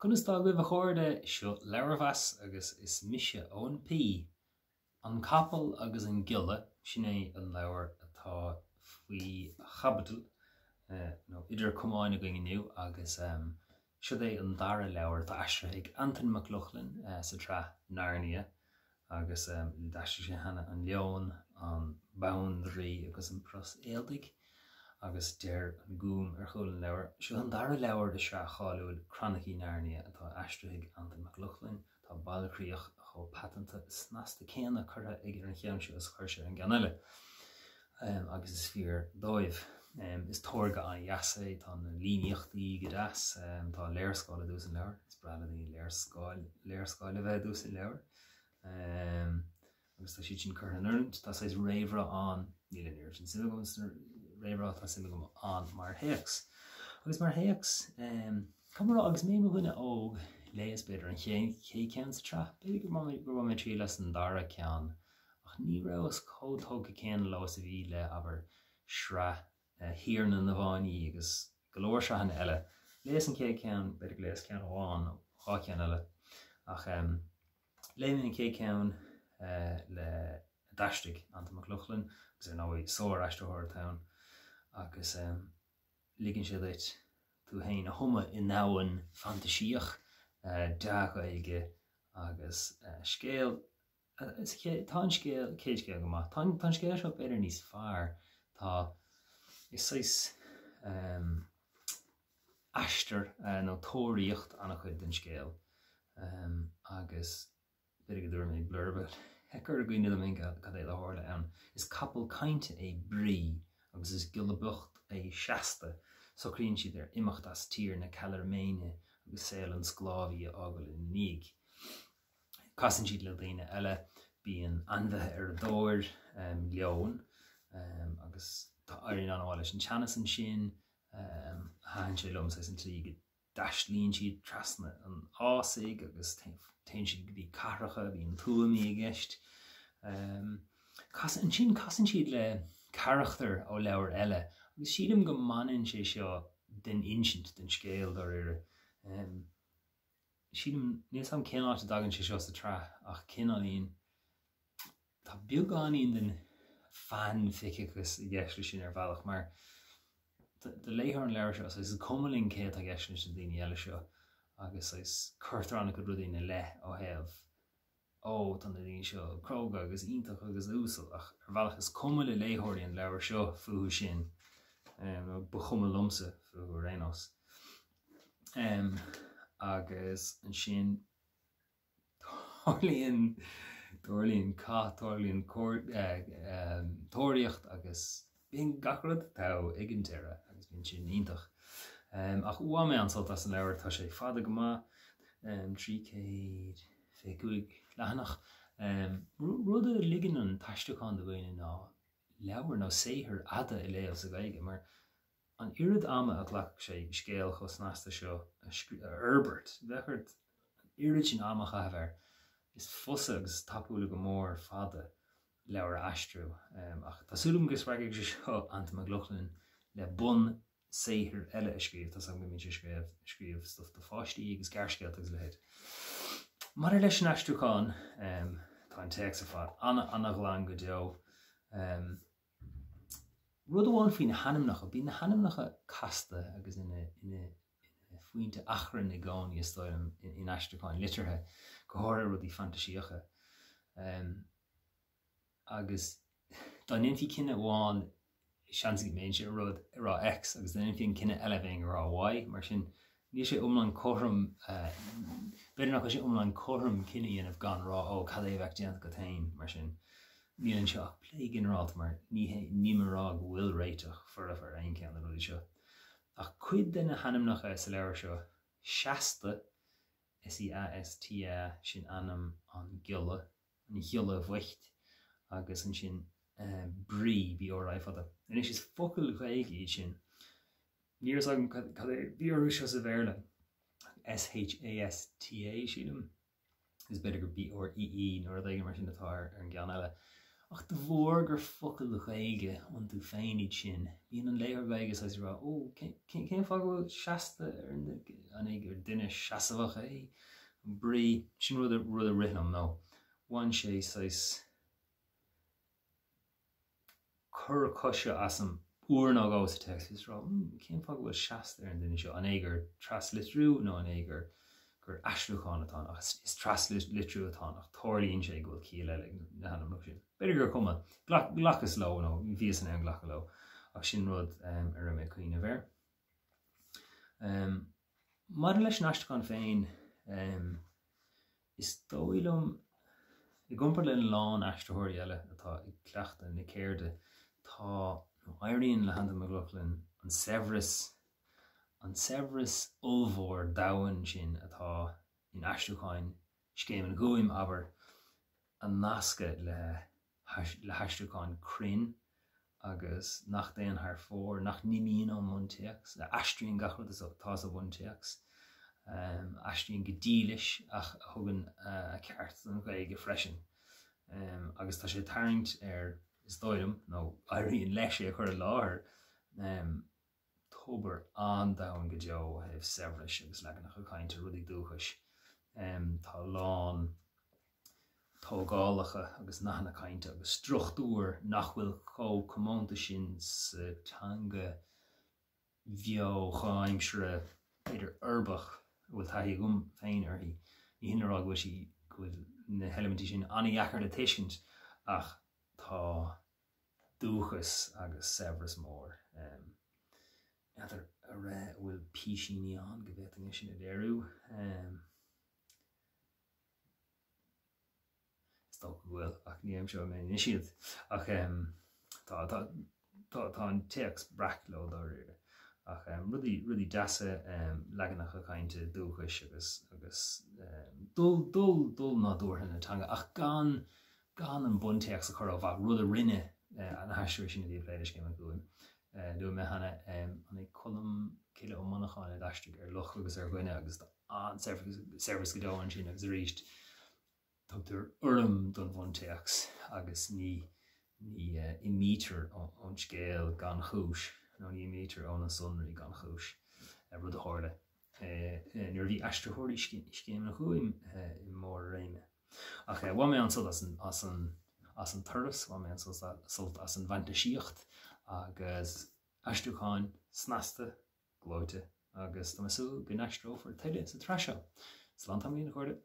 Conas tá go bh chóirde seo Leabhar-mheas agus is mise ón P. An Capall agus an Ghiolla sin é an leabhar atá faoi chabatal nó idir cumáin a going inniu agus seo é an dara leabhar tá aistre ag Antain Lochlainn sa trá Narnia agus daiste sé hana an leon an boundary agus an pros éaldig agus déir an gúm chomh leabhar. Seo an dara leabhar de seo cháúil Chronaí Narnia atá aistre ag Antain Lochlainn tá bailachríoch cho patanta snasta céanna chutha ag an cheamsú as chuirse an gan eile agus is fear dóibh. Is tóirge an jaasa tá na líneochtaí go deas tá léirscáile dús an leabhar is brala í léirscáile bheith dús an leabhar agus tá siad sin chur an uirint tá sais réimhre an níl an sin sin réimhre tá sin go an mar héacs agus mar héacs cumrá agus mé bhuine óg léas beidir an ché cean sa tra beidir go mé trí leis an dara cean ach ní raibh cótóga céan lá sa bhí le aber sra híarna na bháinaí agus golóir se hana eile léas an cé cean beidir léas cean amháin á cean eile ach léiminn an cé cean le daistig Antain Lochlainn agus nóí sóir aisteoir town agus ligann sé deit tú hain a thuma in náhan fantasíoch deacha ige agus scéal tá scéal céad scéal go maith tá scéal seo beidir níos fearr tá is sais aistear nó tóiríocht anna chuid den scéal agus beidir go dúir mé blurbe gur a gcuine am cad é le hála ann is Capall cainte é brí agus is Ghiolla bucht é seasta so críonn siad ar imeacht as tír na Calorméine agus saoil an sclábhí ágail in níg. Casann siad le daoine eile bíonn anmheithe ar dóir leon agus tá airíonn anháil leis an teannas an sin háann sé lom sa an trí go daislíonn siad trasna an ásaigh agus taonn siad go dtí carracha bhí an tuamaí a gceist. Casann siad le charachtar ó leabhar eile agus siadm go manan sé seo den insint den scéal dar ire. Siadm níos an céanláte dagann sé seo sa trá ach cinálíonn tá beaggáíonn den fanficicus i gceisle sin ar bhealach mar de léithar an leabhar seo is cumalín céad a gceisle sin daoine eile seo agus is chuirtar anna go rudíine le ó thaobh ó tan na daoine seo cróga agus ionintach agus úsal ach ar bhealach is cumala léithirí an leabhar seo fuú sin buchuma lumsa fuú rénos agus an sin Tórlíonn cá tórlíonn tóiríocht agus bíon gachrad tá ag an tíre agus bíonn sin ionintach ach uá mé ansolta an leabhar tá sé fada go maith 350 lehanach rud a ligean an taisteáin do bhaine ná leabhar nó séithir ada i léamh sa gaige mar an irid ama a ghlach sé scéal chus násta seo Herbert bhechart irid sin amacha bhar is fusa agus tapúla go mór fada leabhar aistriú ach tásúlum gus raigh sé seo Antain Lochlainn le bun séithir eile a scríomh tá sam go mín scríomh stuff do fáistí agus garscéalt agus le héad. Mar leis an aistriúáin tá an teach sa fad anna Lochlainn go deo rud amháin faoin na hanamnacha bí na hanamnacha casta agus ina faointe achran i gáin is stoilm in aistriúáin litirthe go háir rudí fantasíocha agus dá ninfí cinenne bháin seansa go méonn sé rud rá X agus den fin cinenne eilehing rá Y mar sin ní sé umlan chom beidir nach sé umlan chom cinenne dhéanamh gan rá ó cad é bheith déanta go tain mar sin níl an seo plégin rád mar ní marrá go bhfuil réiteach for a bhar aon cean rudí seo ach cuid den na hanamnacha sa leabhar seo seasta SEASTA sin anam an Ghiolla an Ghiolla bhuicht agus an sin brí bí ó raifada an is focail réige í sin níor agam cad é bíorú seo sa bhéirle SHASTA sílim is beidir gur BREE nóir d éige mar sin atá ar an gceann eile ach de bhór gur focail le chaige an tú féinid sin. Bhíon an léir bhegus as rá, cén fá go seasta an gur duine seasamhach é an brí sin rud a rihnam nó. Bhain sé sais chur cosise as an uair ná gá sa text is rá, cén fá go seasta an duine seo an gur traslitrú nó an gur aslúcháin atá ach is traslitrú atá ach tórlíonn sé go cíile na hanam lu sin. Beidir gur cuma glachas lo nó bhí san an ghlacha lo ach sin rud ar a mé cuioine bhéir. Mar leis an aslúcháin féin is dóilm I gcompar le lán aistúir eile atá ag cleachta na céirde tá éiríonn le handa Lochlainn an severas ulmhór dahan sin atá in aistúcháin scéim an gúim aber an nasca le aistúcháin crin agus nach déan haar fór nach nimíon an munteachs le aistríonn gachrad tá sa bunteachs aistríonn go dílis ach thugann a ceart an gaige freisin agus tá sé tarint is dóilm nó éiríonn leis sé a chur láthir tóbar an dahan go deo hebh severas agus legan nach chuáinte rudí dúchas tá lán tógálacha agus nachna cainte agus struchtúr nach bhfuil có commánta sin sa teanga bheo chaimsere idir urbach bhfuil taithí gum féin ar hí hinará bhfuil na elementí sin aníheachar a tuiscint ach tá dúchas agus severas mór idir a ré bhfuil písíní an go bhhéiting sin a déirú bhfuil ach níam seo mé ní siad ach tá an text bracló dáir ach rudí deasa leganach a chainte dúchas agus dul ná dúirtha natanga ach gan an bunteach a chur ó bh rud a rinne an haisiúir sin a dtí pléidir céim an gúim. Dú mé hana an é colm cile ó manacháin a daiste ar loch agus ar gcuine agus an service go dáin sin agus ríist tugtar orm don bhunteachs agus ní I mítar ón scéal gan chúis nó ní mítar ón an sunraí gan chúis rud a háirle. Nuair bhí aistrithirí scéim na chúim I mór réime. Ach bhain mé an sult as an turas, bhain mé an sult as an bhainteasíocht agus aistúcháin snasta glóite agus tá masú go neistrófar teile sa traseo. Slán tam líon chuirde.